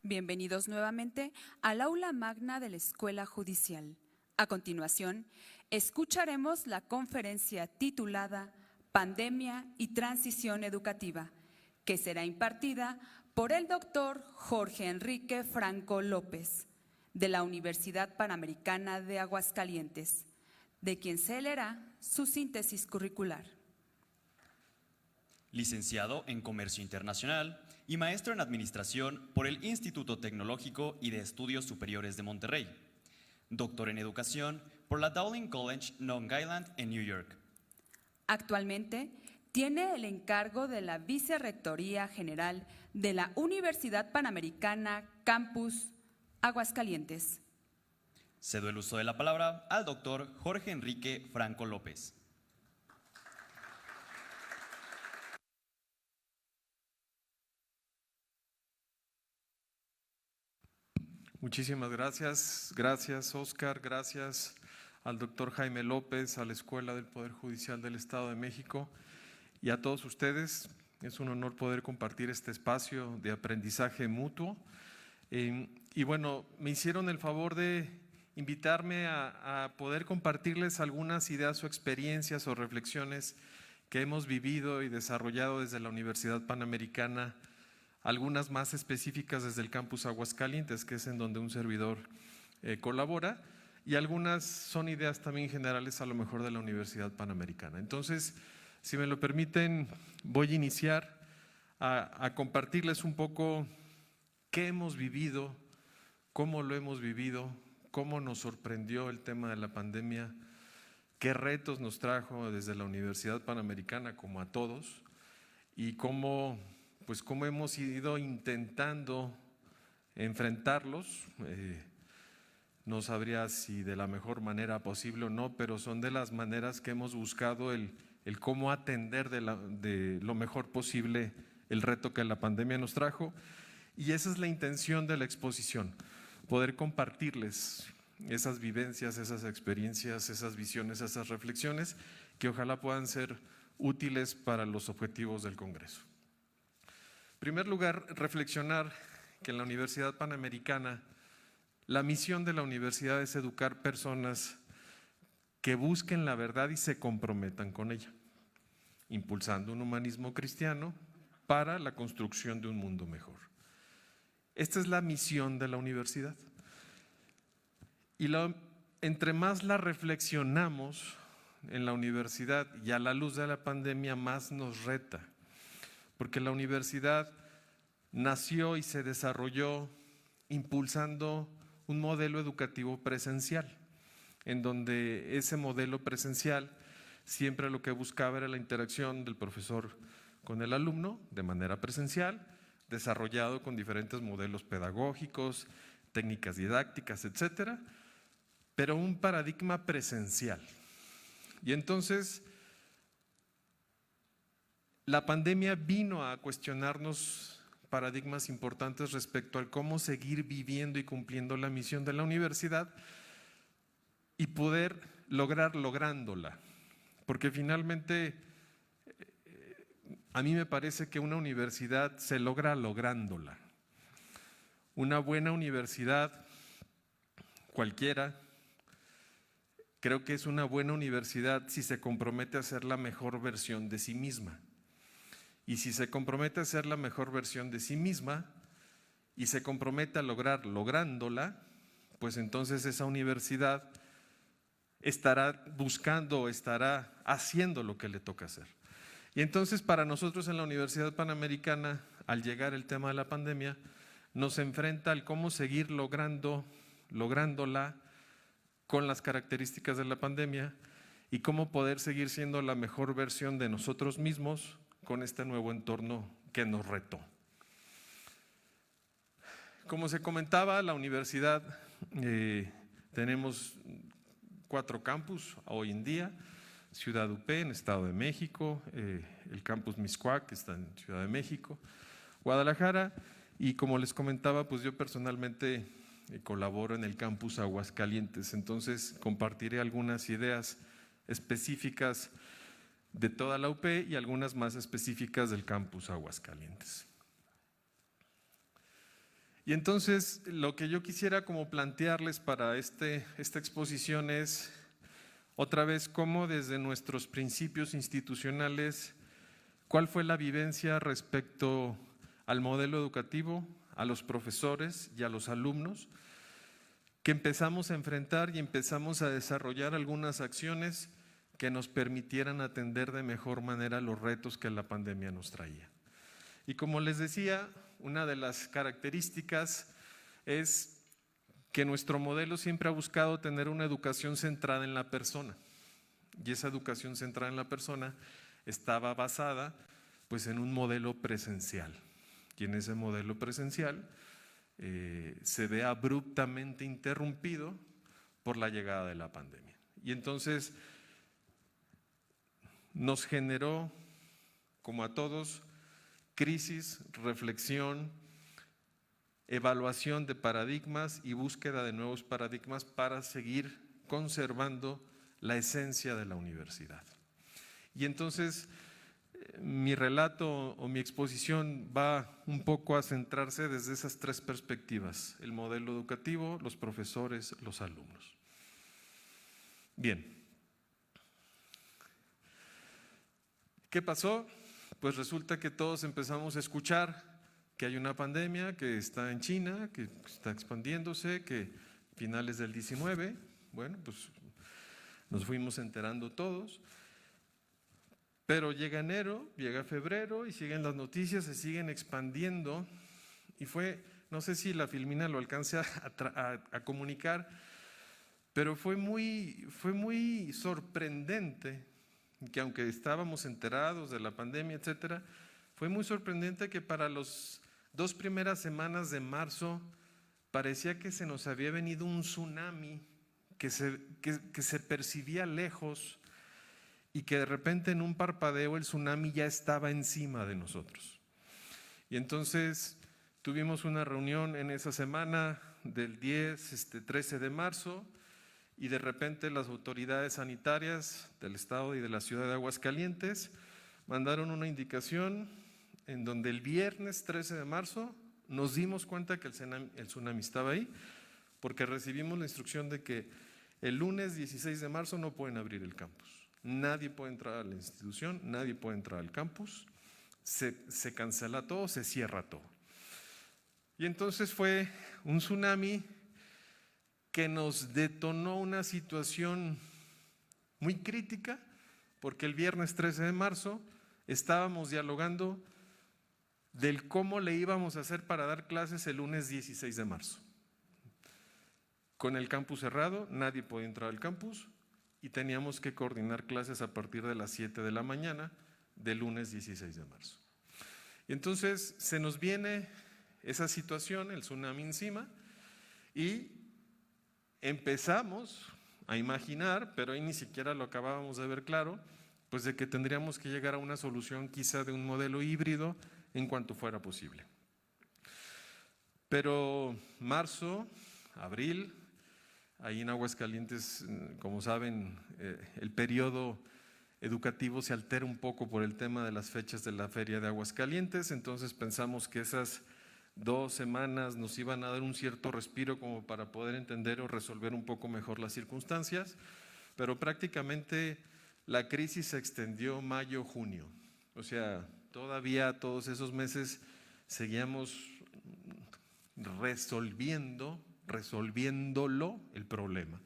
Bienvenidos nuevamente al aula magna de la Escuela Judicial. A continuación, escucharemos la conferencia titulada Pandemia y Transición Educativa, que será impartida por el doctor Jorge Enrique Franco López, de la Universidad Panamericana de Aguascalientes, de quien se leerá su síntesis curricular. Licenciado en Comercio Internacional y maestro en Administración por el Instituto Tecnológico y de Estudios Superiores de Monterrey. Doctor en Educación por la Dowling College Long Island en New York. Actualmente tiene el encargo de la Vicerrectoría General de la Universidad Panamericana Campus Aguascalientes. Cedo el uso de la palabra al doctor Jorge Enrique Franco López. Muchísimas gracias. Gracias, Oscar. Gracias al doctor Jaime López, a la Escuela del Poder Judicial del Estado de México y a todos ustedes. Es un honor poder compartir este espacio de aprendizaje mutuo. Y bueno, me hicieron el favor de invitarme a poder compartirles algunas ideas o experiencias o reflexiones que hemos vivido y desarrollado desde la Universidad Panamericana, algunas más específicas desde el campus Aguascalientes, que es en donde un servidor colabora, y algunas son ideas también generales a lo mejor de la Universidad Panamericana. Entonces, si me lo permiten, voy a iniciar a compartirles un poco qué hemos vivido, cómo lo hemos vivido, cómo nos sorprendió el tema de la pandemia, qué retos nos trajo desde la Universidad Panamericana como a todos y cómo hemos ido intentando enfrentarlos. No sabría si de la mejor manera posible o no, pero son de las maneras que hemos buscado el cómo atender de lo mejor posible el reto que la pandemia nos trajo. Y esa es la intención de la exposición, poder compartirles esas vivencias, esas experiencias, esas visiones, esas reflexiones que ojalá puedan ser útiles para los objetivos del Congreso. En primer lugar, reflexionar que en la Universidad Panamericana la misión de la universidad es educar personas que busquen la verdad y se comprometan con ella, impulsando un humanismo cristiano para la construcción de un mundo mejor. Esta es la misión de la universidad. Y entre más la reflexionamos en la universidad y a la luz de la pandemia, más nos reta. Porque la universidad nació y se desarrolló impulsando un modelo educativo presencial, en donde ese modelo presencial siempre lo que buscaba era la interacción del profesor con el alumno de manera presencial, desarrollado con diferentes modelos pedagógicos, técnicas didácticas, etcétera, pero un paradigma presencial. Y entonces la pandemia vino a cuestionarnos paradigmas importantes respecto al cómo seguir viviendo y cumpliendo la misión de la universidad y poder lográndola. Porque finalmente a mí me parece que una universidad se logra lográndola. Una buena universidad, cualquiera, creo que es una buena universidad si se compromete a ser la mejor versión de sí misma. Y si se compromete a ser la mejor versión de sí misma y se compromete a lográndola, pues entonces esa universidad estará buscando, estará haciendo lo que le toca hacer. Y entonces para nosotros en la Universidad Panamericana, al llegar el tema de la pandemia, nos enfrenta al cómo seguir lográndola con las características de la pandemia y cómo poder seguir siendo la mejor versión de nosotros mismos con este nuevo entorno que nos retó. Como se comentaba, la universidad tenemos 4 campus hoy en día: Ciudad UP en Estado de México, el campus Mixcoac que está en Ciudad de México, Guadalajara, y como les comentaba, pues yo personalmente colaboro en el campus Aguascalientes. Entonces compartiré algunas ideas específicas de toda la UP y algunas más específicas del campus Aguascalientes. Y entonces lo que yo quisiera como plantearles para esta exposición es otra vez cómo desde nuestros principios institucionales, cuál fue la vivencia respecto al modelo educativo, a los profesores y a los alumnos, que empezamos a enfrentar y empezamos a desarrollar algunas acciones que nos permitieran atender de mejor manera los retos que la pandemia nos traía. Y como les decía, una de las características es que nuestro modelo siempre ha buscado tener una educación centrada en la persona. Y esa educación centrada en la persona estaba basada pues en un modelo presencial. Y en ese modelo presencial se ve abruptamente interrumpido por la llegada de la pandemia. Y entonces nos generó, como a todos, crisis, reflexión, evaluación de paradigmas y búsqueda de nuevos paradigmas para seguir conservando la esencia de la universidad. Y entonces mi relato o mi exposición va un poco a centrarse desde esas tres perspectivas: el modelo educativo, los profesores, los alumnos. Bien. ¿Qué pasó? Pues resulta que todos empezamos a escuchar que hay una pandemia que está en China, que está expandiéndose, que finales del 19, bueno, pues nos fuimos enterando todos. Pero llega enero, llega febrero y siguen las noticias, se siguen expandiendo. Y fue, no sé si la Filmina lo alcance a comunicar, pero fue muy sorprendente que, aunque estábamos enterados de la pandemia, etcétera, fue muy sorprendente que para las 2 primeras semanas de marzo parecía que se nos había venido un tsunami que se percibía lejos y que de repente en un parpadeo el tsunami ya estaba encima de nosotros. Y entonces tuvimos una reunión en esa semana del 13 de marzo y de repente las autoridades sanitarias del estado y de la ciudad de Aguascalientes mandaron una indicación en donde el viernes 13 de marzo nos dimos cuenta que el tsunami estaba ahí, porque recibimos la instrucción de que el lunes 16 de marzo no pueden abrir el campus. Nadie puede entrar a la institución, nadie puede entrar al campus, se cancela todo, se cierra todo. Y entonces fue un tsunami que nos detonó una situación muy crítica, porque el viernes 13 de marzo estábamos dialogando del cómo le íbamos a hacer para dar clases el lunes 16 de marzo. Con el campus cerrado, nadie podía entrar al campus y teníamos que coordinar clases a partir de las 7 de la mañana del lunes 16 de marzo. Y entonces se nos viene esa situación, el tsunami encima, y empezamos a imaginar, pero ahí ni siquiera lo acabábamos de ver claro, pues de que tendríamos que llegar a una solución quizá de un modelo híbrido en cuanto fuera posible. Pero marzo, abril, ahí en Aguascalientes, como saben, el periodo educativo se altera un poco por el tema de las fechas de la Feria de Aguascalientes, entonces pensamos que esas 2 semanas nos iban a dar un cierto respiro como para poder entender o resolver un poco mejor las circunstancias, pero prácticamente la crisis se extendió mayo, junio, o sea, todavía todos esos meses seguíamos resolviéndolo el problema.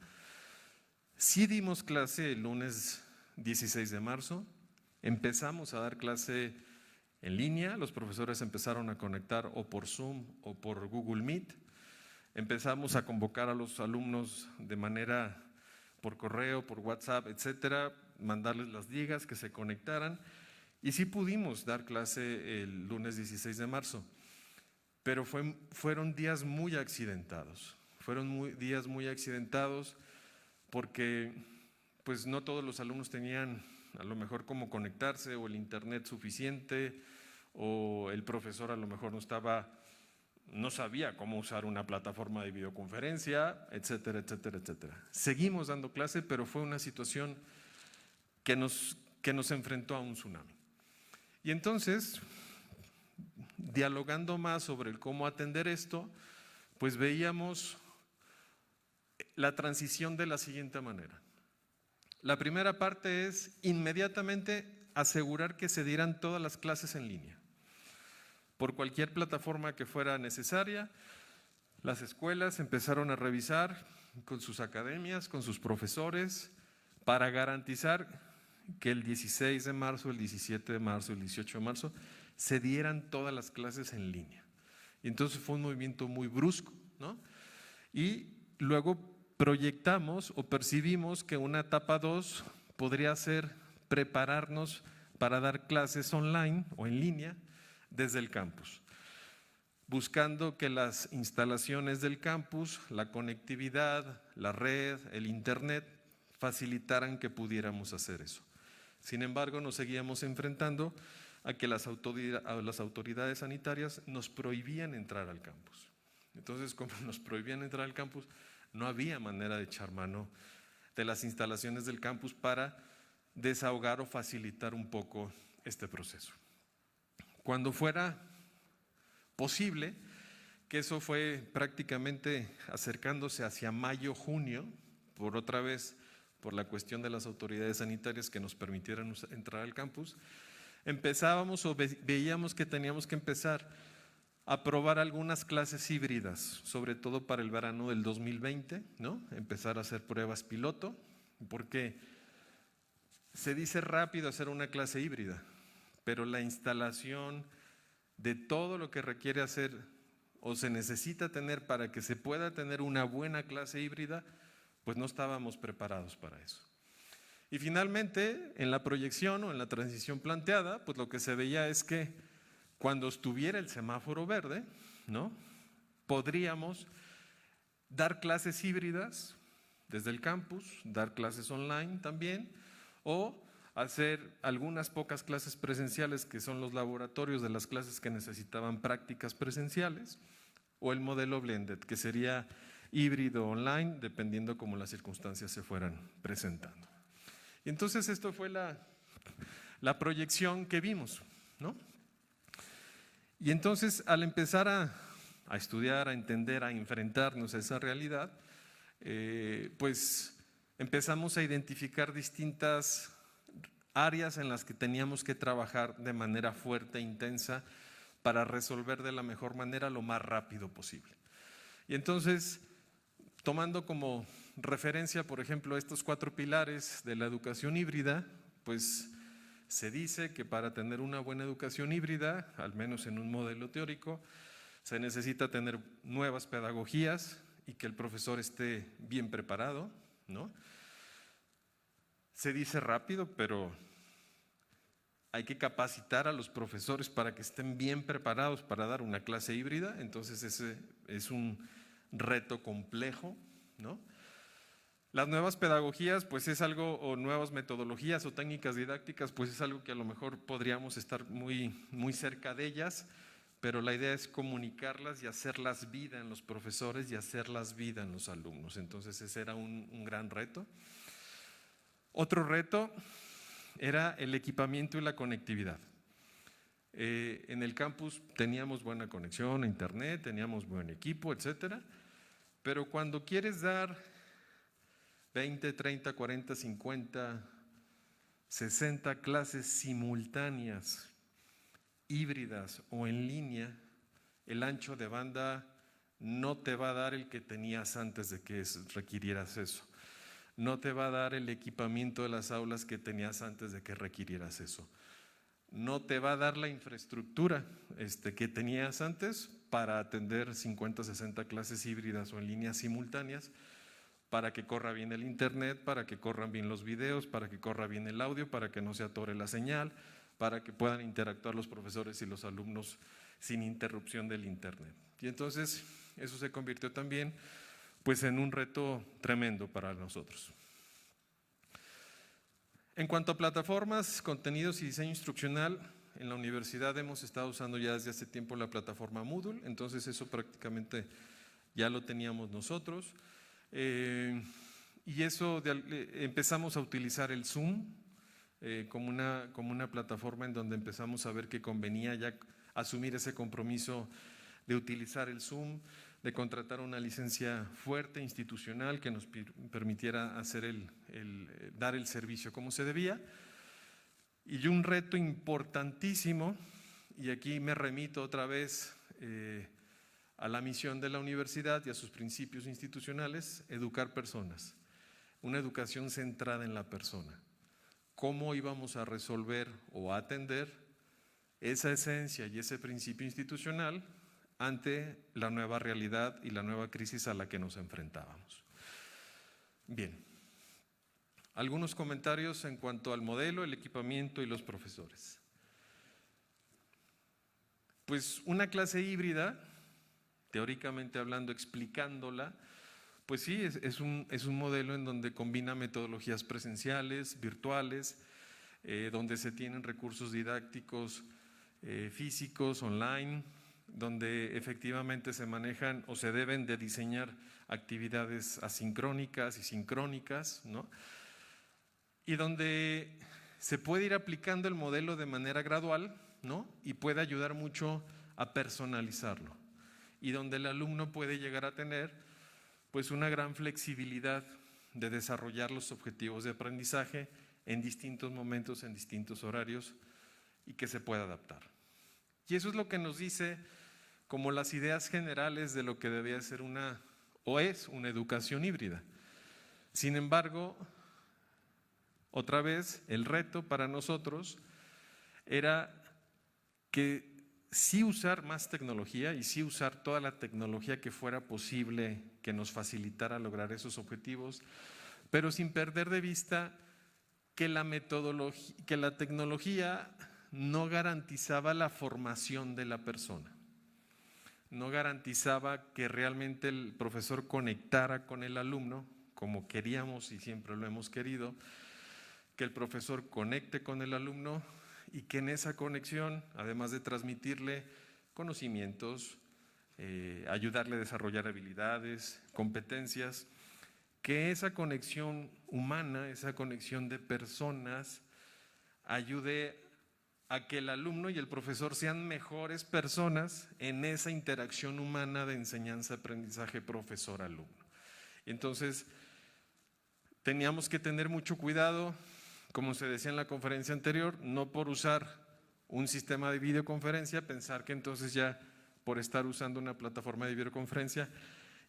Sí dimos clase el lunes 16 de marzo, empezamos a dar clase en línea, los profesores empezaron a conectar o por Zoom o por Google Meet, empezamos a convocar a los alumnos de manera por correo, por WhatsApp, etcétera, mandarles las ligas que se conectaran y sí pudimos dar clase el lunes 16 de marzo. Pero fueron días muy accidentados, días muy accidentados porque pues no todos los alumnos tenían a lo mejor cómo conectarse o el internet suficiente o el profesor a lo mejor no sabía cómo usar una plataforma de videoconferencia, etcétera, etcétera, etcétera. Seguimos dando clase, pero fue una situación que nos enfrentó a un tsunami. Y entonces, dialogando más sobre el cómo atender esto, pues veíamos la transición de la siguiente manera. La primera parte es inmediatamente asegurar que se dieran todas las clases en línea. Por cualquier plataforma que fuera necesaria, las escuelas empezaron a revisar con sus academias, con sus profesores, para garantizar que el 16 de marzo, el 17 de marzo, el 18 de marzo, se dieran todas las clases en línea. Y entonces fue un movimiento muy brusco, ¿no? Y luego proyectamos o percibimos que una etapa 2 podría ser prepararnos para dar clases online o en línea desde el campus, buscando que las instalaciones del campus, la conectividad, la red, el internet, facilitaran que pudiéramos hacer eso. Sin embargo, nos seguíamos enfrentando a que las autoridades sanitarias nos prohibían entrar al campus. Entonces, como nos prohibían entrar al campus, no había manera de echar mano de las instalaciones del campus para desahogar o facilitar un poco este proceso. Cuando fuera posible, que eso fue prácticamente acercándose hacia mayo, junio, por otra vez por la cuestión de las autoridades sanitarias que nos permitieran entrar al campus, empezábamos o veíamos que teníamos que empezar a probar algunas clases híbridas, sobre todo para el verano del 2020, ¿no? Empezar a hacer pruebas piloto, porque se dice rápido hacer una clase híbrida, pero la instalación de todo lo que requiere hacer o se necesita tener para que se pueda tener una buena clase híbrida, pues no estábamos preparados para eso. Y finalmente, en la proyección o en la transición planteada, pues lo que se veía es que cuando estuviera el semáforo verde, ¿no?, podríamos dar clases híbridas desde el campus, dar clases online también, o hacer algunas pocas clases presenciales, que son los laboratorios de las clases que necesitaban prácticas presenciales, o el modelo blended, que sería híbrido online, dependiendo cómo las circunstancias se fueran presentando. Y entonces esto fue la proyección que vimos, ¿no? Y entonces al empezar a estudiar, a entender, a enfrentarnos a esa realidad, pues empezamos a identificar distintas áreas en las que teníamos que trabajar de manera fuerte e intensa para resolver de la mejor manera lo más rápido posible. Y entonces, tomando como referencia, por ejemplo, estos 4 pilares de la educación híbrida, pues se dice que para tener una buena educación híbrida, al menos en un modelo teórico, se necesita tener nuevas pedagogías y que el profesor esté bien preparado, ¿no? Se dice rápido, pero hay que capacitar a los profesores para que estén bien preparados para dar una clase híbrida, entonces ese es un reto complejo, ¿no? Las nuevas pedagogías, pues es algo, o nuevas metodologías o técnicas didácticas, pues es algo que a lo mejor podríamos estar muy cerca de ellas, pero la idea es comunicarlas y hacerlas vida en los profesores y hacerlas vida en los alumnos. Entonces ese era un gran reto. Otro reto era el equipamiento y la conectividad. En el campus teníamos buena conexión a internet, teníamos buen equipo, etcétera, pero cuando quieres dar 20, 30, 40, 50, 60 clases simultáneas, híbridas o en línea, el ancho de banda no te va a dar el que tenías antes de que requirieras eso. No te va a dar el equipamiento de las aulas que tenías antes de que requirieras eso. No te va a dar la infraestructura que tenías antes para atender 50, 60 clases híbridas o en línea simultáneas, para que corra bien el internet, para que corran bien los videos, para que corra bien el audio, para que no se atore la señal, para que puedan interactuar los profesores y los alumnos sin interrupción del internet. Y entonces eso se convirtió también pues en un reto tremendo para nosotros. En cuanto a plataformas, contenidos y diseño instruccional, en la universidad hemos estado usando ya desde hace tiempo la plataforma Moodle, entonces eso prácticamente ya lo teníamos nosotros. Y eso empezamos a utilizar el Zoom como una plataforma en donde empezamos a ver que convenía ya asumir ese compromiso de utilizar el Zoom de contratar una licencia fuerte, institucional, que nos permitiera hacer dar el servicio como se debía. Y un reto importantísimo, y aquí me remito otra vez a la misión de la universidad y a sus principios institucionales: educar personas, una educación centrada en la persona. ¿Cómo íbamos a resolver o a atender esa esencia y ese principio institucional ante la nueva realidad y la nueva crisis a la que nos enfrentábamos? Bien, algunos comentarios en cuanto al modelo, el equipamiento y los profesores. Pues una clase híbrida, teóricamente hablando, explicándola, pues sí, es un modelo en donde combina metodologías presenciales, virtuales, donde se tienen recursos didácticos físicos, online, donde efectivamente se manejan o se deben de diseñar actividades asincrónicas y sincrónicas, ¿no? Y donde se puede ir aplicando el modelo de manera gradual, ¿no? Y puede ayudar mucho a personalizarlo, y donde el alumno puede llegar a tener pues una gran flexibilidad de desarrollar los objetivos de aprendizaje en distintos momentos, en distintos horarios, y que se pueda adaptar. Y eso es lo que nos dice como las ideas generales de lo que debía ser es una educación híbrida. Sin embargo, otra vez, el reto para nosotros era que sí usar más tecnología y sí usar toda la tecnología que fuera posible que nos facilitara lograr esos objetivos, pero sin perder de vista que la tecnología no garantizaba la formación de la persona, no garantizaba que realmente el profesor conectara con el alumno como queríamos y siempre lo hemos querido, que el profesor conecte con el alumno y que en esa conexión, además de transmitirle conocimientos, ayudarle a desarrollar habilidades, competencias, que esa conexión humana, esa conexión de personas, ayude a que el alumno y el profesor sean mejores personas en esa interacción humana de enseñanza-aprendizaje profesor-alumno. Entonces, teníamos que tener mucho cuidado, como se decía en la conferencia anterior, no por usar un sistema de videoconferencia, pensar que entonces ya por estar usando una plataforma de videoconferencia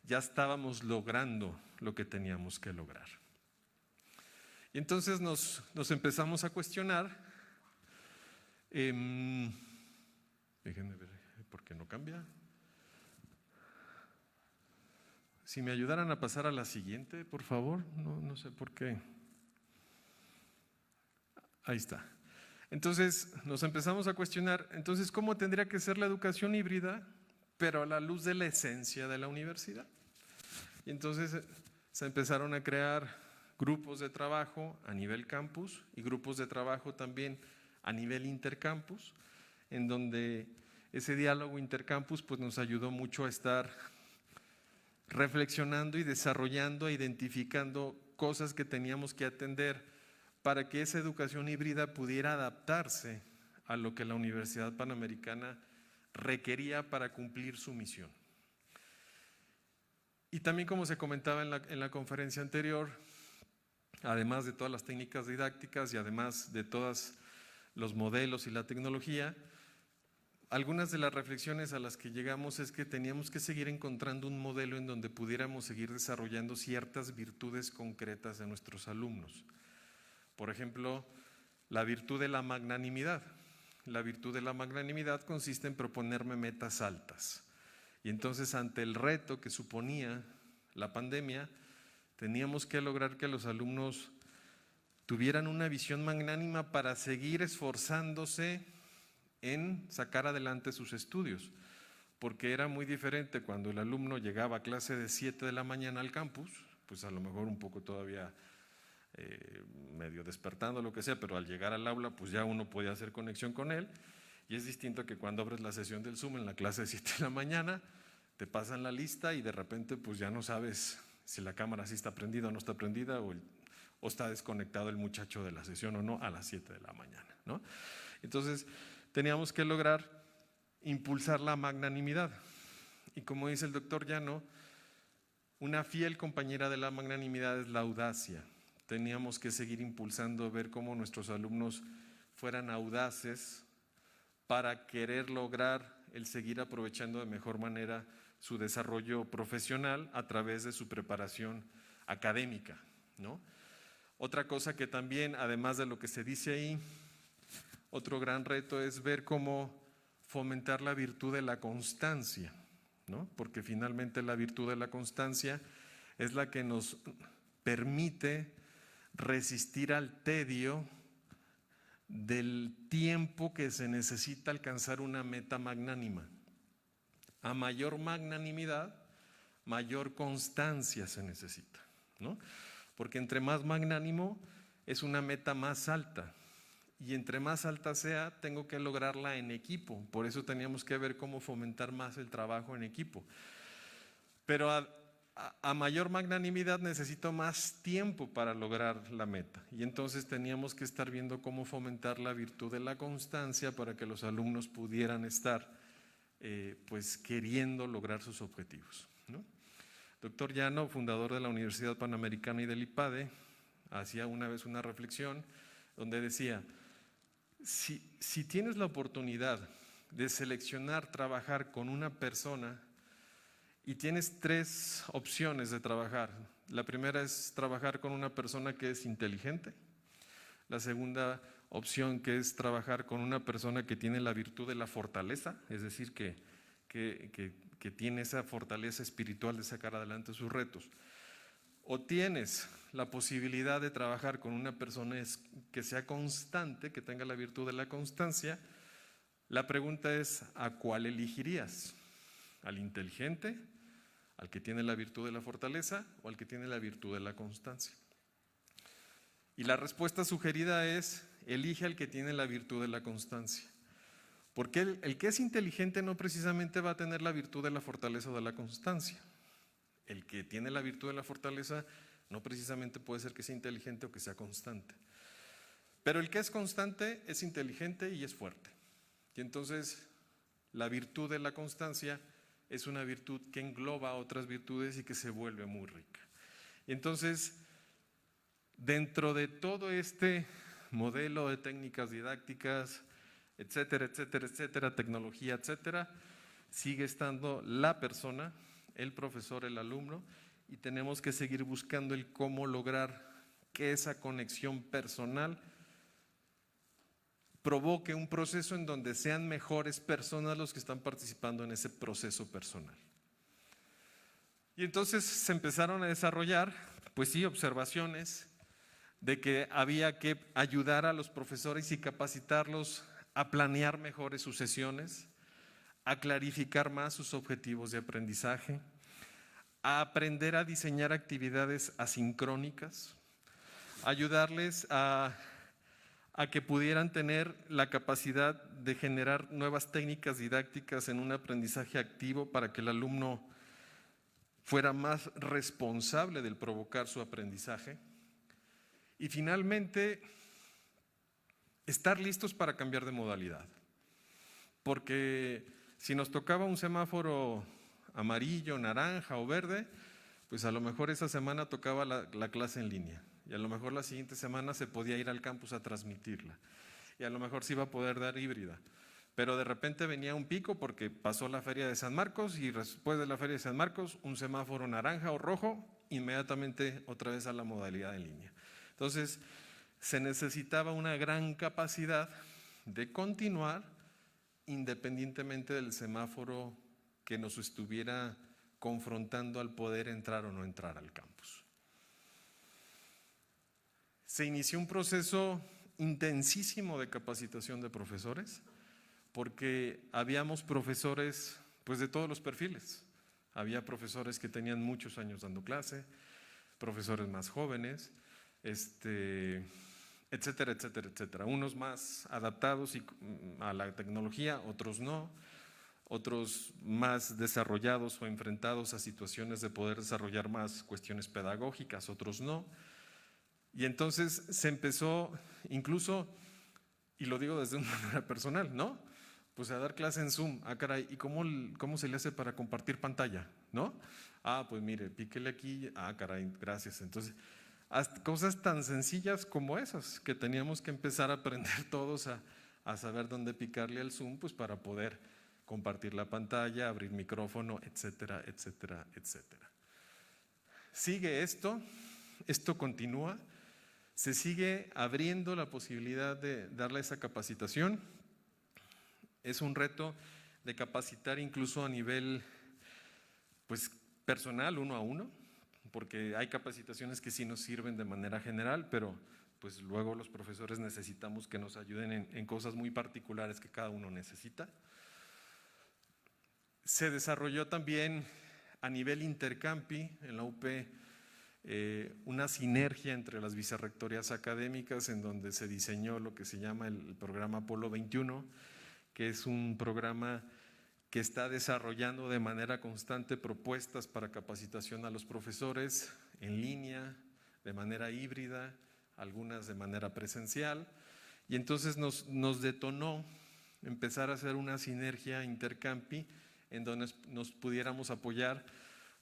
ya estábamos logrando lo que teníamos que lograr. Y entonces nos empezamos a cuestionar, déjenme ver por qué no cambia. Si me ayudaran a pasar a la siguiente, por favor, no sé por qué. Ahí está. Entonces nos empezamos a cuestionar, entonces, ¿cómo tendría que ser la educación híbrida, pero a la luz de la esencia de la universidad? Y entonces se empezaron a crear grupos de trabajo a nivel campus y grupos de trabajo también a nivel intercampus, en donde ese diálogo intercampus pues nos ayudó mucho a estar reflexionando y desarrollando, identificando cosas que teníamos que atender para que esa educación híbrida pudiera adaptarse a lo que la Universidad Panamericana requería para cumplir su misión. Y también, como se comentaba en la conferencia anterior, además de todas las técnicas didácticas y además de todos los modelos y la tecnología, algunas de las reflexiones a las que llegamos es que teníamos que seguir encontrando un modelo en donde pudiéramos seguir desarrollando ciertas virtudes concretas de nuestros alumnos. Por ejemplo, la virtud de la magnanimidad. La virtud de la magnanimidad consiste en proponerme metas altas. Y entonces, ante el reto que suponía la pandemia, teníamos que lograr que los alumnos tuvieran una visión magnánima para seguir esforzándose en sacar adelante sus estudios, porque era muy diferente cuando el alumno llegaba a clase de 7 de la mañana al campus, pues a lo mejor un poco todavía medio despertando, lo que sea, pero al llegar al aula pues ya uno podía hacer conexión con él, y es distinto que cuando abres la sesión del Zoom en la clase de 7 de la mañana, te pasan la lista y de repente pues ya no sabes si la cámara sí está prendida o no está prendida, o está desconectado el muchacho de la sesión o no a las 7 de la mañana, ¿no? Entonces teníamos que lograr impulsar la magnanimidad. Y como dice el doctor Llano, una fiel compañera de la magnanimidad es la audacia. Teníamos que seguir impulsando, ver cómo nuestros alumnos fueran audaces para querer lograr el seguir aprovechando de mejor manera su desarrollo profesional a través de su preparación académica, ¿no? Otra cosa que también, además de lo que se dice ahí, otro gran reto es ver cómo fomentar la virtud de la constancia, ¿no? Porque finalmente la virtud de la constancia es la que nos permite resistir al tedio del tiempo que se necesita alcanzar una meta magnánima. A mayor magnanimidad, mayor constancia se necesita, ¿no? Porque entre más magnánimo es una meta más alta, y entre más alta sea, tengo que lograrla en equipo. Por eso teníamos que ver cómo fomentar más el trabajo en equipo. Pero a mayor magnanimidad necesito más tiempo para lograr la meta. Y entonces teníamos que estar viendo cómo fomentar la virtud de la constancia para que los alumnos pudieran estar pues queriendo lograr sus objetivos, ¿no? Doctor Llano, fundador de la Universidad Panamericana y del IPADE, hacía una vez una reflexión donde decía: si tienes la oportunidad de seleccionar trabajar con una persona y tienes 3 opciones de trabajar, la primera es trabajar con una persona que es inteligente, la segunda opción que es trabajar con una persona que tiene la virtud de la fortaleza, es decir, que tiene esa fortaleza espiritual de sacar adelante sus retos. O tienes la posibilidad de trabajar con una persona que sea constante, que tenga la virtud de la constancia. La pregunta es, ¿a cuál elegirías? ¿Al inteligente, al que tiene la virtud de la fortaleza o al que tiene la virtud de la constancia? Y la respuesta sugerida es, elige al que tiene la virtud de la constancia. Porque el que es inteligente no precisamente va a tener la virtud de la fortaleza o de la constancia. El que tiene la virtud de la fortaleza no precisamente puede ser que sea inteligente o que sea constante. Pero el que es constante es inteligente y es fuerte. Y entonces la virtud de la constancia es una virtud que engloba otras virtudes y que se vuelve muy rica. Y entonces, dentro de todo este modelo de técnicas didácticas, etcétera, etcétera, etcétera, tecnología, etcétera, sigue estando la persona, el profesor, el alumno, y tenemos que seguir buscando el cómo lograr que esa conexión personal provoque un proceso en donde sean mejores personas los que están participando en ese proceso personal. Y entonces se empezaron a desarrollar, pues sí, observaciones de que había que ayudar a los profesores y capacitarlos a planear mejores sus sesiones, a clarificar más sus objetivos de aprendizaje, a aprender a diseñar actividades asincrónicas, ayudarles a que pudieran tener la capacidad de generar nuevas técnicas didácticas en un aprendizaje activo para que el alumno fuera más responsable del provocar su aprendizaje. Y finalmente, estar listos para cambiar de modalidad. Porque si nos tocaba un semáforo amarillo, naranja o verde, pues a lo mejor esa semana tocaba la clase en línea. Y a lo mejor la siguiente semana se podía ir al campus a transmitirla. Y a lo mejor se iba a poder dar híbrida. Pero de repente venía un pico porque pasó la Feria de San Marcos y después de la Feria de San Marcos, un semáforo naranja o rojo, inmediatamente otra vez a la modalidad en línea. Entonces, se necesitaba una gran capacidad de continuar independientemente del semáforo que nos estuviera confrontando al poder entrar o no entrar al campus. Se inició un proceso intensísimo de capacitación de profesores, porque habíamos profesores pues de todos los perfiles. Había profesores que tenían muchos años dando clase, profesores más jóvenes, etcétera, etcétera, etcétera. Unos más adaptados a la tecnología, otros no, otros más desarrollados o enfrentados a situaciones de poder desarrollar más cuestiones pedagógicas, otros no. Y entonces se empezó incluso, y lo digo desde una manera personal, ¿no? pues a dar clase en Zoom. Ah, caray, ¿y cómo se le hace para compartir pantalla? ¿No? Ah, pues mire, píquele aquí. Ah, caray, gracias. Entonces, hasta cosas tan sencillas como esas, que teníamos que empezar a aprender todos a saber dónde picarle al Zoom, pues para poder compartir la pantalla, abrir micrófono, etcétera, etcétera, etcétera. Sigue esto continúa, se sigue abriendo la posibilidad de darle esa capacitación. Es un reto de capacitar incluso a nivel pues, personal, uno a uno, porque hay capacitaciones que sí nos sirven de manera general, pero pues luego los profesores necesitamos que nos ayuden en cosas muy particulares que cada uno necesita. Se desarrolló también a nivel intercampi en la UP una sinergia entre las vicerrectorías académicas en donde se diseñó lo que se llama el programa Apolo 21, que es un programa que está desarrollando de manera constante propuestas para capacitación a los profesores en línea, de manera híbrida, algunas de manera presencial, y entonces nos detonó empezar a hacer una sinergia intercampi en donde nos pudiéramos apoyar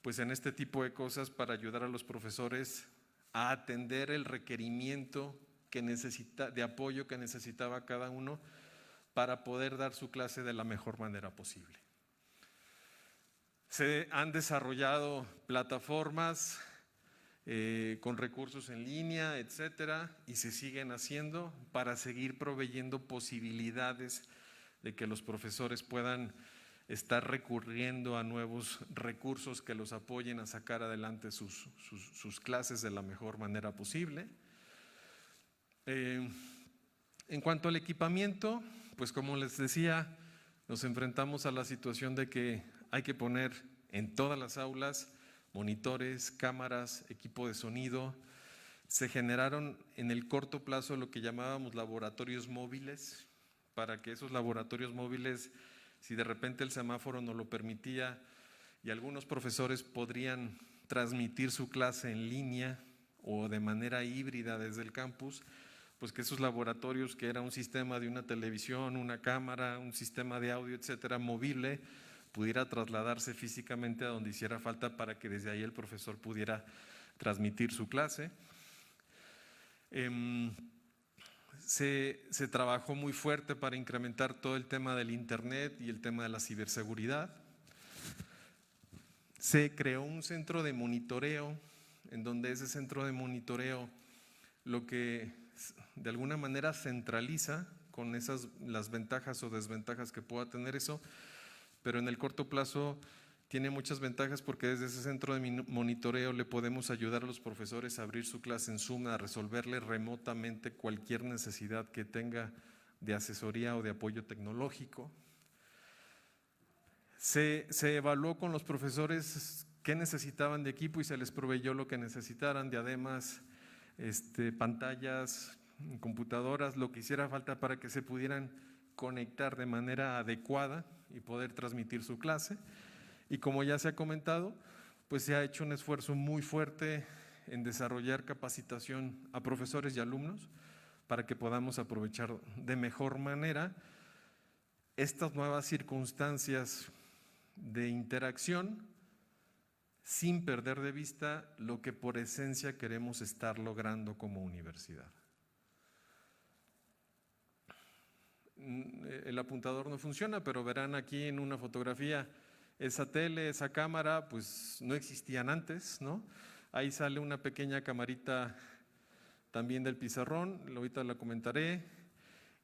pues en este tipo de cosas para ayudar a los profesores a atender el requerimiento de apoyo que necesitaba cada uno para poder dar su clase de la mejor manera posible. Se han desarrollado plataformas con recursos en línea, etcétera, y se siguen haciendo para seguir proveyendo posibilidades de que los profesores puedan estar recurriendo a nuevos recursos que los apoyen a sacar adelante sus clases de la mejor manera posible. En cuanto al equipamiento, pues como les decía, nos enfrentamos a la situación de que hay que poner en todas las aulas monitores, cámaras, equipo de sonido. Se generaron en el corto plazo lo que llamábamos laboratorios móviles, para que esos laboratorios móviles, si de repente el semáforo no lo permitía y algunos profesores podrían transmitir su clase en línea o de manera híbrida desde el campus, pues que esos laboratorios, que era un sistema de una televisión, una cámara, un sistema de audio, etcétera, movible, pudiera trasladarse físicamente a donde hiciera falta para que desde ahí el profesor pudiera transmitir su clase. Se trabajó muy fuerte para incrementar todo el tema del internet y el tema de la ciberseguridad. Se creó un centro de monitoreo, en donde ese centro de monitoreo lo que de alguna manera centraliza con las ventajas o desventajas que pueda tener eso, pero en el corto plazo tiene muchas ventajas porque desde ese centro de monitoreo le podemos ayudar a los profesores a abrir su clase en Zoom, a resolverle remotamente cualquier necesidad que tenga de asesoría o de apoyo tecnológico. Se evaluó con los profesores qué necesitaban de equipo y se les proveyó lo que necesitaran, diademas, pantallas, computadoras, lo que hiciera falta para que se pudieran conectar de manera adecuada y poder transmitir su clase. Y como ya se ha comentado, pues se ha hecho un esfuerzo muy fuerte en desarrollar capacitación a profesores y alumnos para que podamos aprovechar de mejor manera estas nuevas circunstancias de interacción sin perder de vista lo que por esencia queremos estar logrando como universidad. El apuntador no funciona, pero verán aquí en una fotografía esa tele, esa cámara, pues no existían antes, ¿no? Ahí sale una pequeña camarita también del pizarrón, ahorita la comentaré,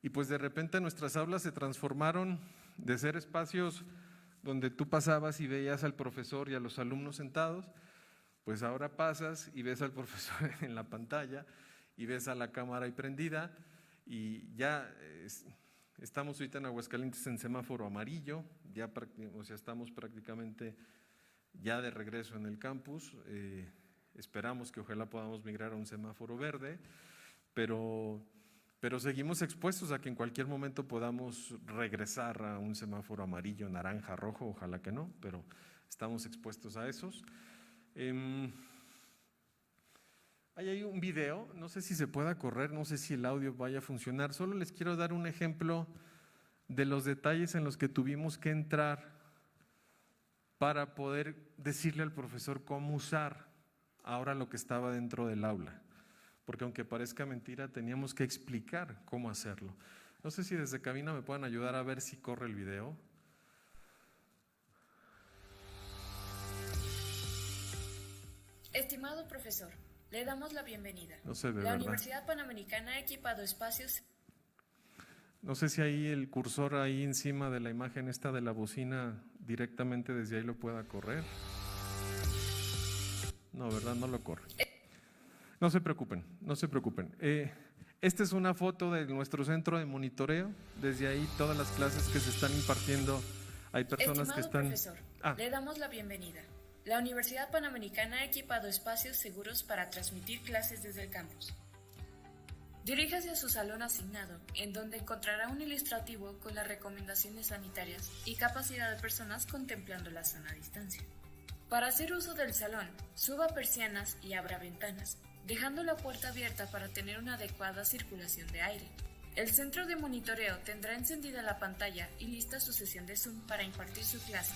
y pues de repente nuestras aulas se transformaron de ser espacios donde tú pasabas y veías al profesor y a los alumnos sentados, pues ahora pasas y ves al profesor en la pantalla y ves a la cámara ahí prendida y ya estamos ahorita en Aguascalientes en semáforo amarillo, ya estamos prácticamente ya de regreso en el campus, esperamos que ojalá podamos migrar a un semáforo verde, pero seguimos expuestos a que en cualquier momento podamos regresar a un semáforo amarillo, naranja, rojo, ojalá que no, pero estamos expuestos a esos. Hay ahí un video, no sé si se pueda correr, no sé si el audio vaya a funcionar, solo les quiero dar un ejemplo de los detalles en los que tuvimos que entrar para poder decirle al profesor cómo usar ahora lo que estaba dentro del aula. Porque aunque parezca mentira, teníamos que explicar cómo hacerlo. No sé si desde cabina me pueden ayudar a ver si corre el video. Estimado profesor, le damos la bienvenida. No se ve, La ¿verdad? Universidad Panamericana ha equipado espacios. No sé si ahí el cursor ahí encima de la imagen esta de la bocina directamente desde ahí lo pueda correr. No, ¿verdad? No lo corre. No se preocupen, no se preocupen. Esta es una foto de nuestro centro de monitoreo. Desde ahí todas las clases que se están impartiendo, hay personas que están… Profesor, le damos la bienvenida. La Universidad Panamericana ha equipado espacios seguros para transmitir clases desde el campus. Diríjase a su salón asignado, en donde encontrará un ilustrativo con las recomendaciones sanitarias y capacidad de personas contemplando la sana distancia. Para hacer uso del salón, suba persianas y abra ventanas, dejando la puerta abierta para tener una adecuada circulación de aire. El centro de monitoreo tendrá encendida la pantalla y lista su sesión de Zoom para impartir su clase.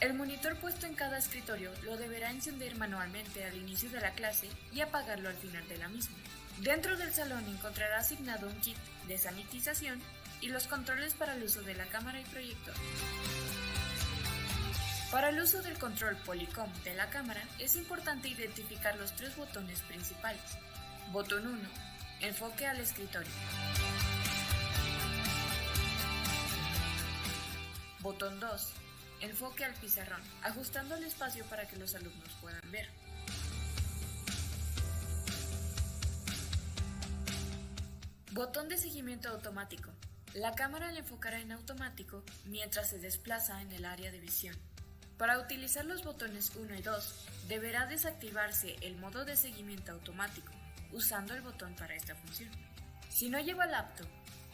El monitor puesto en cada escritorio lo deberá encender manualmente al inicio de la clase y apagarlo al final de la misma. Dentro del salón encontrará asignado un kit de sanitización y los controles para el uso de la cámara y proyector. Para el uso del control Polycom de la cámara es importante identificar los 3 botones principales. Botón 1, enfoque al escritorio. Botón 2, enfoque al pizarrón, ajustando el espacio para que los alumnos puedan ver. Botón de seguimiento automático. La cámara le enfocará en automático mientras se desplaza en el área de visión. Para utilizar los botones 1 y 2, deberá desactivarse el modo de seguimiento automático, usando el botón para esta función. Si no lleva laptop,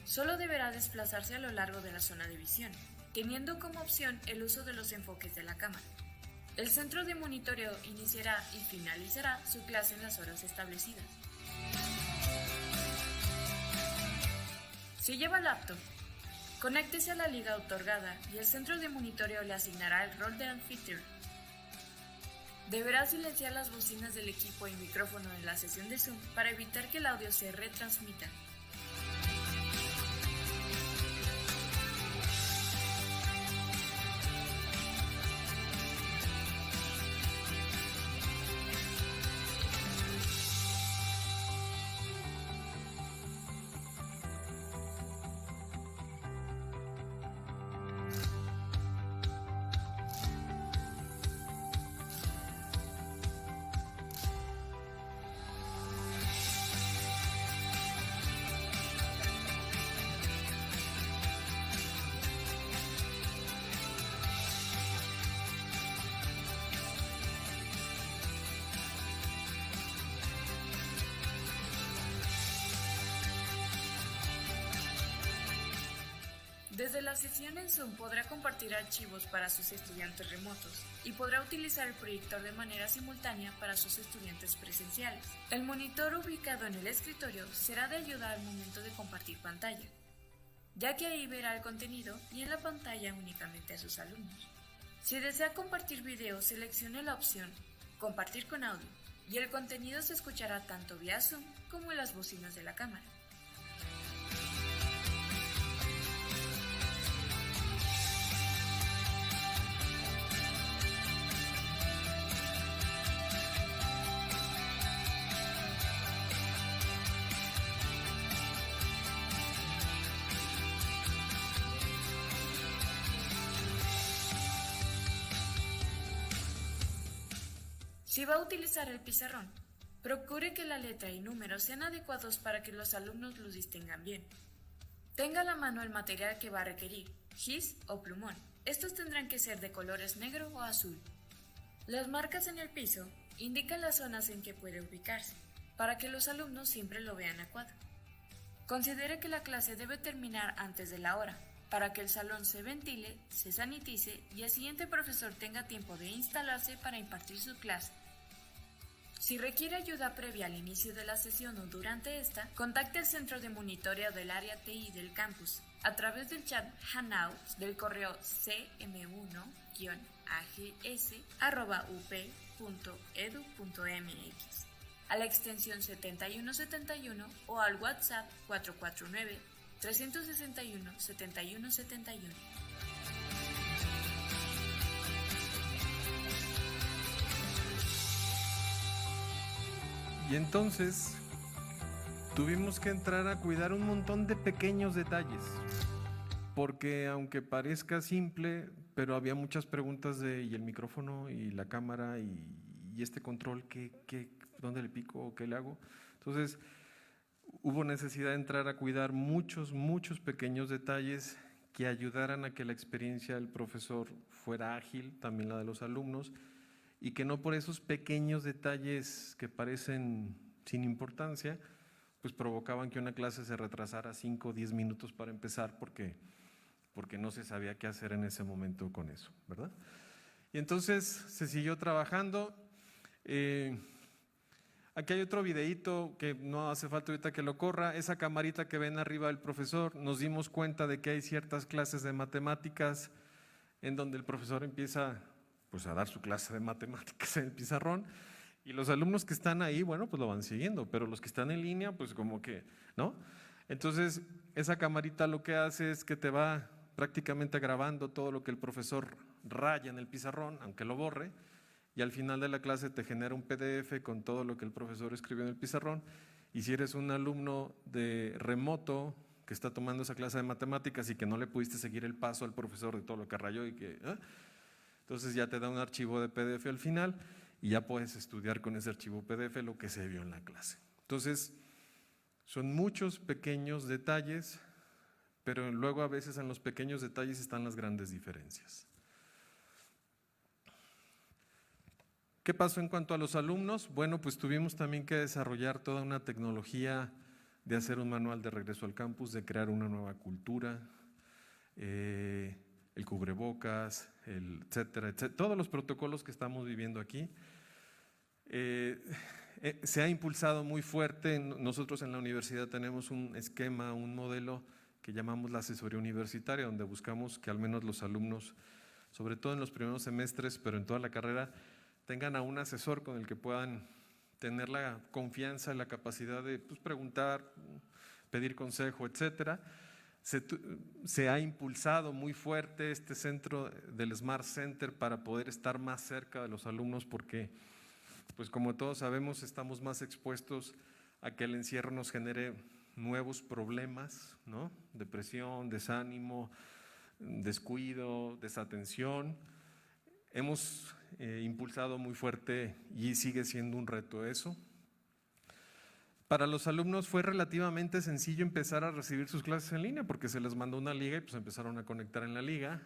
solo deberá desplazarse a lo largo de la zona de visión, teniendo como opción el uso de los enfoques de la cámara. El centro de monitoreo iniciará y finalizará su clase en las horas establecidas. Si lleva laptop, conéctese a la liga otorgada y el centro de monitoreo le asignará el rol de anfitrión. Deberá silenciar las bocinas del equipo y micrófono en la sesión de Zoom para evitar que el audio se retransmita. Desde la sesión en Zoom podrá compartir archivos para sus estudiantes remotos y podrá utilizar el proyector de manera simultánea para sus estudiantes presenciales. El monitor ubicado en el escritorio será de ayuda al momento de compartir pantalla, ya que ahí verá el contenido y en la pantalla únicamente a sus alumnos. Si desea compartir video, seleccione la opción Compartir con audio y el contenido se escuchará tanto vía Zoom como en las bocinas de la cámara. Si va a utilizar el pizarrón, procure que la letra y números sean adecuados para que los alumnos los distingan bien. Tenga a la mano el material que va a requerir, gis o plumón. Estos tendrán que ser de colores negro o azul. Las marcas en el piso indican las zonas en que puede ubicarse, para que los alumnos siempre lo vean a cuadro. Considere que la clase debe terminar antes de la hora, para que el salón se ventile, se sanitice y el siguiente profesor tenga tiempo de instalarse para impartir su clase. Si requiere ayuda previa al inicio de la sesión o durante esta, contacte al centro de monitoreo del área TI del campus a través del chat Hangouts del correo cm1-ags@up.edu.mx a la extensión 7171 o al WhatsApp 449-361-7171. Y entonces tuvimos que entrar a cuidar un montón de pequeños detalles, porque aunque parezca simple, pero había muchas preguntas de ¿y el micrófono y la cámara y este control, dónde le pico o qué le hago? Entonces hubo necesidad de entrar a cuidar muchos pequeños detalles que ayudaran a que la experiencia del profesor fuera ágil, también la de los alumnos, y que no por esos pequeños detalles que parecen sin importancia, pues provocaban que una clase se retrasara 5 o 10 minutos para empezar porque no se sabía qué hacer en ese momento con eso, ¿verdad? Y entonces se siguió trabajando. Aquí hay otro videíto que no hace falta ahorita que lo corra. Esa camarita que ven arriba del profesor, nos dimos cuenta de que hay ciertas clases de matemáticas en donde el profesor empieza pues a dar su clase de matemáticas en el pizarrón y los alumnos que están ahí, bueno, pues lo van siguiendo, pero los que están en línea, pues como que, ¿no? Entonces, esa camarita lo que hace es que te va prácticamente grabando todo lo que el profesor raya en el pizarrón, aunque lo borre, y al final de la clase te genera un PDF con todo lo que el profesor escribió en el pizarrón, y si eres un alumno de remoto que está tomando esa clase de matemáticas y que no le pudiste seguir el paso al profesor de todo lo que rayó y que… entonces ya te da un archivo de PDF al final y ya puedes estudiar con ese archivo PDF lo que se vio en la clase. Entonces, son muchos pequeños detalles, pero luego a veces en los pequeños detalles están las grandes diferencias. ¿Qué pasó en cuanto a los alumnos? Bueno, pues tuvimos también que desarrollar toda una tecnología de hacer un manual de regreso al campus, de crear una nueva cultura, el cubrebocas, etcétera, todos los protocolos que estamos viviendo aquí. Se ha impulsado muy fuerte. Nosotros en la universidad tenemos un esquema, un modelo que llamamos la asesoría universitaria, donde buscamos que al menos los alumnos, sobre todo en los primeros semestres, pero en toda la carrera, tengan a un asesor con el que puedan tener la confianza y la capacidad de pues, preguntar, pedir consejo, etcétera. Se ha impulsado muy fuerte este centro del Smart Center para poder estar más cerca de los alumnos porque, pues como todos sabemos, estamos más expuestos a que el encierro nos genere nuevos problemas, ¿no? Depresión, desánimo, descuido, desatención. Hemos impulsado muy fuerte y sigue siendo un reto eso. Para los alumnos fue relativamente sencillo empezar a recibir sus clases en línea porque se les mandó una liga y pues empezaron a conectar en la liga,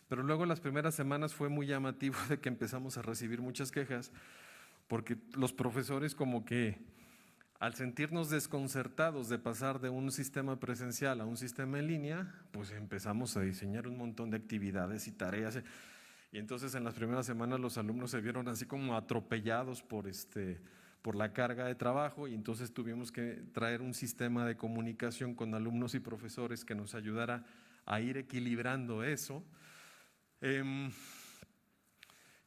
pero luego las primeras semanas fue muy llamativo de que empezamos a recibir muchas quejas porque los profesores como que al sentirnos desconcertados de pasar de un sistema presencial a un sistema en línea, pues empezamos a diseñar un montón de actividades y tareas y entonces en las primeras semanas los alumnos se vieron así como atropellados por la carga de trabajo y entonces tuvimos que traer un sistema de comunicación con alumnos y profesores que nos ayudara a ir equilibrando eso. Y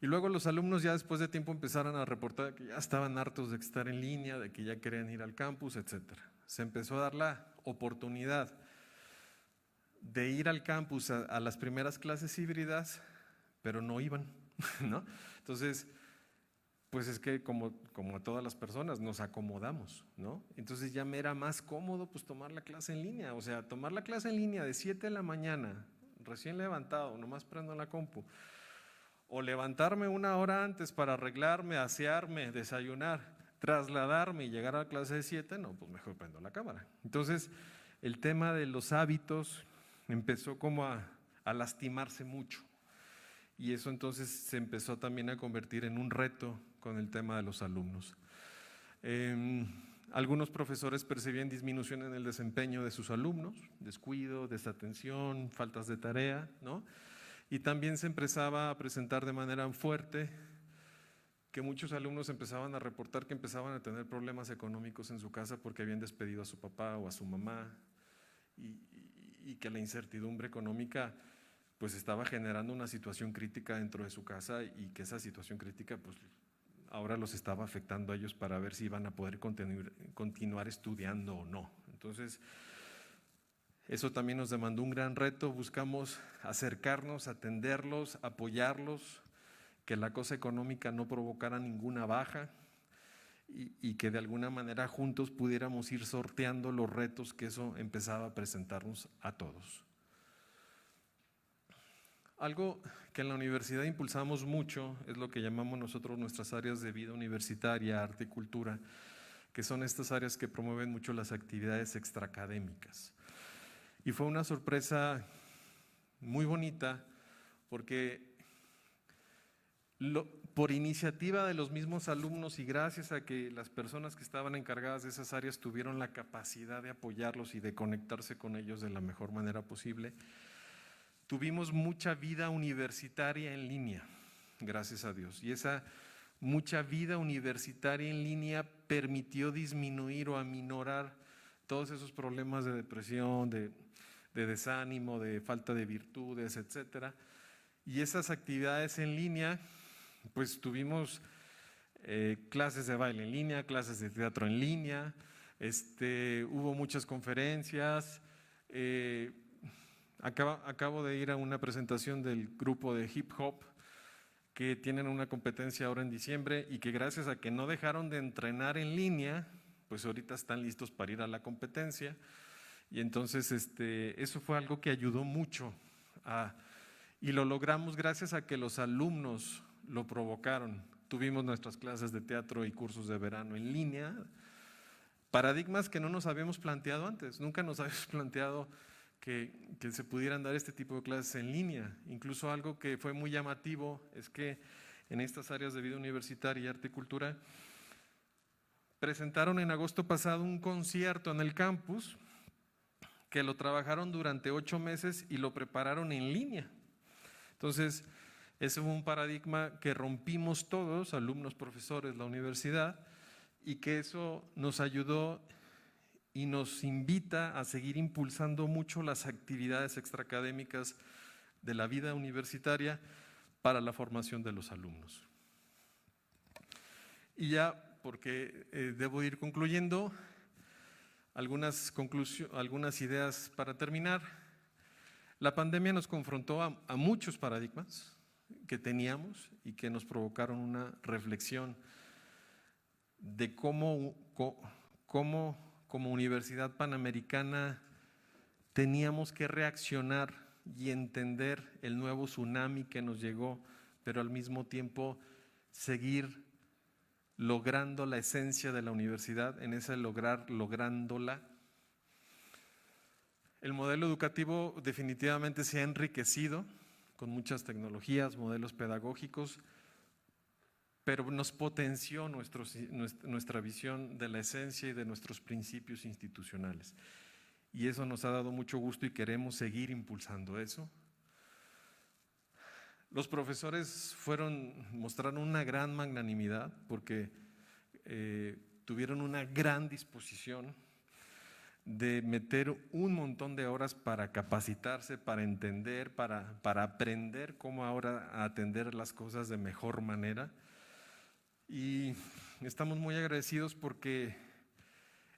luego los alumnos ya después de tiempo empezaron a reportar que ya estaban hartos de estar en línea, de que ya querían ir al campus, etcétera. Se empezó a dar la oportunidad de ir al campus a las primeras clases híbridas, pero no iban, ¿no? Entonces, pues es que como a todas las personas nos acomodamos, ¿no? Entonces ya me era más cómodo pues tomar la clase en línea, o sea, tomar la clase en línea de 7 de la mañana, recién levantado, nomás prendo la compu, o levantarme 1 hora antes para arreglarme, asearme, desayunar, trasladarme y llegar a la clase de 7, no, pues mejor prendo la cámara. Entonces el tema de los hábitos empezó como a lastimarse mucho. Y eso entonces se empezó también a convertir en un reto con el tema de los alumnos. Algunos profesores percibían disminución en el desempeño de sus alumnos, descuido, desatención, faltas de tarea, ¿no? Y también se empezaba a presentar de manera fuerte que muchos alumnos empezaban a reportar que empezaban a tener problemas económicos en su casa porque habían despedido a su papá o a su mamá y que la incertidumbre económica pues estaba generando una situación crítica dentro de su casa y que esa situación crítica pues ahora los estaba afectando a ellos para ver si iban a poder continuar estudiando o no. Entonces, eso también nos demandó un gran reto, buscamos acercarnos, atenderlos, apoyarlos, que la cosa económica no provocara ninguna baja y que de alguna manera juntos pudiéramos ir sorteando los retos que eso empezaba a presentarnos a todos. Algo que en la universidad impulsamos mucho es lo que llamamos nosotros nuestras áreas de vida universitaria, arte y cultura, que son estas áreas que promueven mucho las actividades extraacadémicas. Y fue una sorpresa muy bonita porque por iniciativa de los mismos alumnos y gracias a que las personas que estaban encargadas de esas áreas tuvieron la capacidad de apoyarlos y de conectarse con ellos de la mejor manera posible, tuvimos mucha vida universitaria en línea, gracias a Dios. Y esa mucha vida universitaria en línea permitió disminuir o aminorar todos esos problemas de depresión, de desánimo, de falta de virtudes, etcétera. Y esas actividades en línea, pues tuvimos clases de baile en línea, clases de teatro en línea, hubo muchas conferencias. Acabo de ir a una presentación del grupo de hip hop que tienen una competencia ahora en diciembre y que gracias a que no dejaron de entrenar en línea, pues ahorita están listos para ir a la competencia. Y entonces eso fue algo que ayudó mucho y lo logramos gracias a que los alumnos lo provocaron. Tuvimos nuestras clases de teatro y cursos de verano en línea, paradigmas que no nos habíamos planteado antes, nunca nos habíamos planteado que se pudieran dar este tipo de clases en línea. Incluso algo que fue muy llamativo es que en estas áreas de vida universitaria y arte y cultura presentaron en agosto pasado un concierto en el campus que lo trabajaron durante 8 meses y lo prepararon en línea. Entonces, ese fue un paradigma que rompimos todos, alumnos, profesores, la universidad, y que eso nos ayudó y nos invita a seguir impulsando mucho las actividades extraacadémicas de la vida universitaria para la formación de los alumnos. Y ya, porque debo ir concluyendo, algunas ideas para terminar. La pandemia nos confrontó a muchos paradigmas que teníamos y que nos provocaron una reflexión de cómo como Universidad Panamericana teníamos que reaccionar y entender el nuevo tsunami que nos llegó, pero al mismo tiempo seguir logrando la esencia de la universidad, en ese lográndola. El modelo educativo definitivamente se ha enriquecido con muchas tecnologías, modelos pedagógicos, pero nos potenció nuestra visión de la esencia y de nuestros principios institucionales. Y eso nos ha dado mucho gusto y queremos seguir impulsando eso. Los profesores mostraron una gran magnanimidad porque tuvieron una gran disposición de meter un montón de horas para capacitarse, para entender, para aprender cómo ahora atender las cosas de mejor manera. Y estamos muy agradecidos porque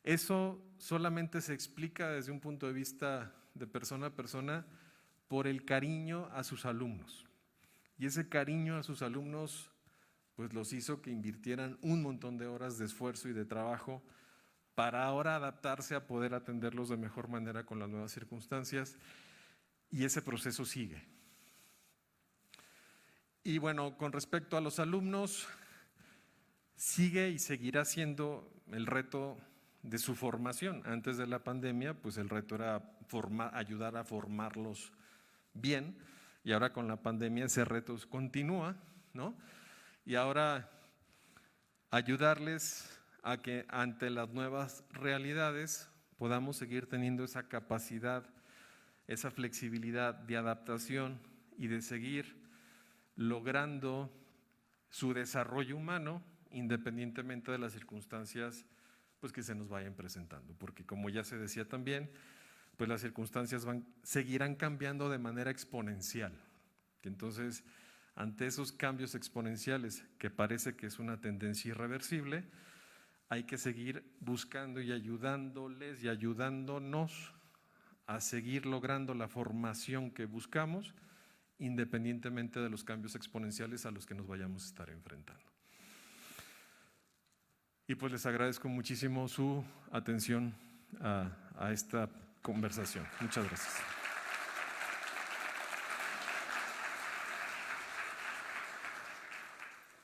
eso solamente se explica desde un punto de vista de persona a persona por el cariño a sus alumnos. Y ese cariño a sus alumnos pues los hizo que invirtieran un montón de horas de esfuerzo y de trabajo para ahora adaptarse a poder atenderlos de mejor manera con las nuevas circunstancias, y ese proceso sigue. Y bueno, con respecto a los alumnos, sigue y seguirá siendo el reto de su formación. Antes de la pandemia, pues el reto era ayudar a formarlos bien, y ahora con la pandemia ese reto continúa, ¿no? Y ahora ayudarles a que ante las nuevas realidades podamos seguir teniendo esa capacidad, esa flexibilidad de adaptación y de seguir logrando su desarrollo humano, independientemente de las circunstancias pues, que se nos vayan presentando. Porque como ya se decía también, pues las circunstancias seguirán cambiando de manera exponencial. Entonces, ante esos cambios exponenciales, que parece que es una tendencia irreversible, hay que seguir buscando y ayudándoles y ayudándonos a seguir logrando la formación que buscamos, independientemente de los cambios exponenciales a los que nos vayamos a estar enfrentando. Y pues les agradezco muchísimo su atención a esta conversación. Muchas gracias.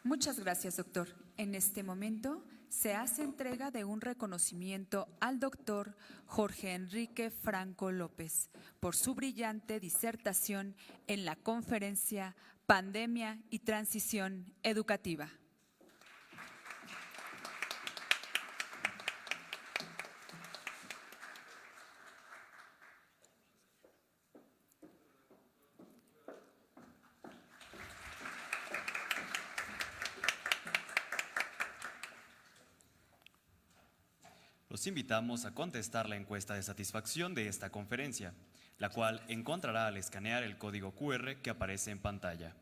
Muchas gracias, doctor. En este momento se hace entrega de un reconocimiento al doctor Jorge Enrique Franco López por su brillante disertación en la conferencia Pandemia y Transición Educativa. Los invitamos a contestar la encuesta de satisfacción de esta conferencia, la cual encontrará al escanear el código QR que aparece en pantalla.